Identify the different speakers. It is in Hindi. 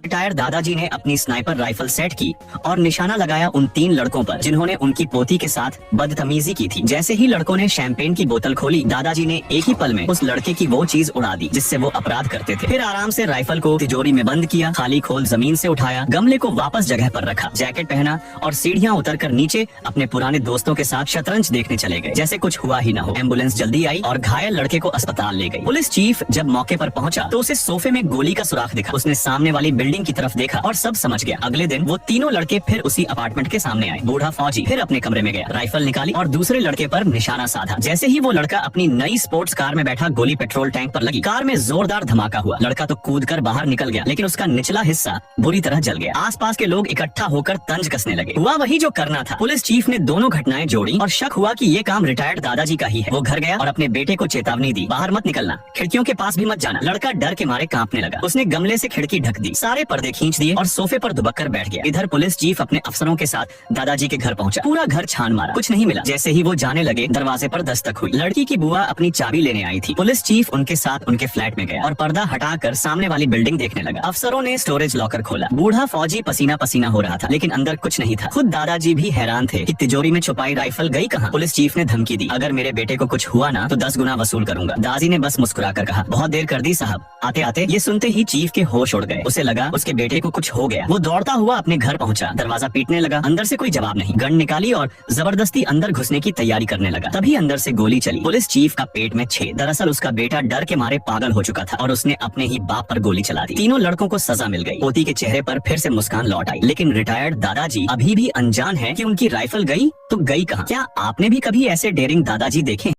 Speaker 1: रिटायर्ड दादाजी ने अपनी स्नाइपर राइफल सेट की और निशाना लगाया उन 3 लड़कों पर जिन्होंने उनकी पोती के साथ बदतमीजी की थी। जैसे ही लड़कों ने शैंपेन की बोतल खोली, दादाजी ने एक ही पल में उस लड़के की वो चीज उड़ा दी जिससे वो अपराध करते थे। फिर आराम से राइफल को तिजोरी में बंद किया, खाली खोल जमीन से उठाया, गमले को वापस जगह पर रखा, जैकेट पहना और सीढ़ियाँ उतरकर नीचे अपने पुराने दोस्तों के साथ शतरंज देखने चले गए जैसे कुछ हुआ ही न हो। एम्बुलेंस जल्दी आई और घायल लड़के को अस्पताल ले गई। पुलिस चीफ जब मौके पर पहुंचा तो उसे सोफे में गोली का सुराग दिखा। उसने सामने वाली बिल्डिंग की तरफ देखा और सब समझ गया। अगले दिन वो तीनों लड़के फिर उसी अपार्टमेंट के सामने आए। बूढ़ा फौजी फिर अपने कमरे में गया, राइफल निकाली और दूसरे लड़के पर निशाना साधा। जैसे ही वो लड़का अपनी नई स्पोर्ट्स कार में बैठा, गोली पेट्रोल टैंक पर लगी। कार में जोरदार धमाका हुआ। लड़का तो कूदकर बाहर निकल गया, लेकिन उसका निचला हिस्सा बुरी तरह जल गया। आसपास के लोग इकट्ठा होकर तंज कसने लगे। हुआ वही जो करना था। पुलिस चीफ ने दोनों घटनाएं जोड़ी और शक हुआ कि ये काम रिटायर्ड दादाजी का ही है। वो घर गया और अपने बेटे को चेतावनी दी, बाहर मत निकलना, खिड़कियों के पास भी मत जाना। लड़का डर के मारे कांपने लगा। उसने गमले से खिड़की ढक दी, सारे पर्दे खींच दिए और सोफे पर दुबक कर बैठ गया। इधर पुलिस चीफ अपने अफसरों के साथ दादाजी के घर पहुंचा। पूरा घर छान मारा, कुछ नहीं मिला। जैसे ही वो जाने लगे, दरवाजे पर दस्तक हुई। लड़की की बुआ अपनी चाबी लेने आई थी। पुलिस चीफ उनके साथ उनके फ्लैट में गया और पर्दा हटाकर सामने वाली बिल्डिंग देखने लगा। अफसरों ने स्टोरेज लॉकर खोला। बूढ़ा फौजी पसीना पसीना हो रहा था, लेकिन अंदर कुछ नहीं था। खुद दादाजी भी हैरान थे कि तिजोरी में छुपाई राइफल गई कहाँ। पुलिस चीफ ने धमकी दी, अगर मेरे बेटे को कुछ हुआ ना तो 10 गुना वसूल करूंगा। दादाजी ने बस मुस्कुराकर कहा, बहुत देर कर दी साहब। आते आते ये सुनते ही चीफ के होश उड़ गए। उसे लगा उसके बेटे को कुछ हो गया। वो दौड़ता हुआ अपने घर पहुंचा, दरवाजा पीटने लगा। अंदर से कोई जवाब नहीं। गन निकाली और जबरदस्ती अंदर घुसने की तैयारी करने लगा। तभी अंदर से गोली चली। पुलिस चीफ का पेट में छेद। दरअसल उसका बेटा डर के मारे पागल हो चुका था और उसने अपने ही बाप पर गोली चला दी। तीनों लड़कों को सजा मिल गई। पोती के चेहरे पर फिर से मुस्कान लौट आई। लेकिन रिटायर्ड दादाजी अभी भी अनजान है कि उनकी राइफल गई तो गई कहाँ। क्या आपने भी कभी ऐसे डेयरिंग दादाजी देखे?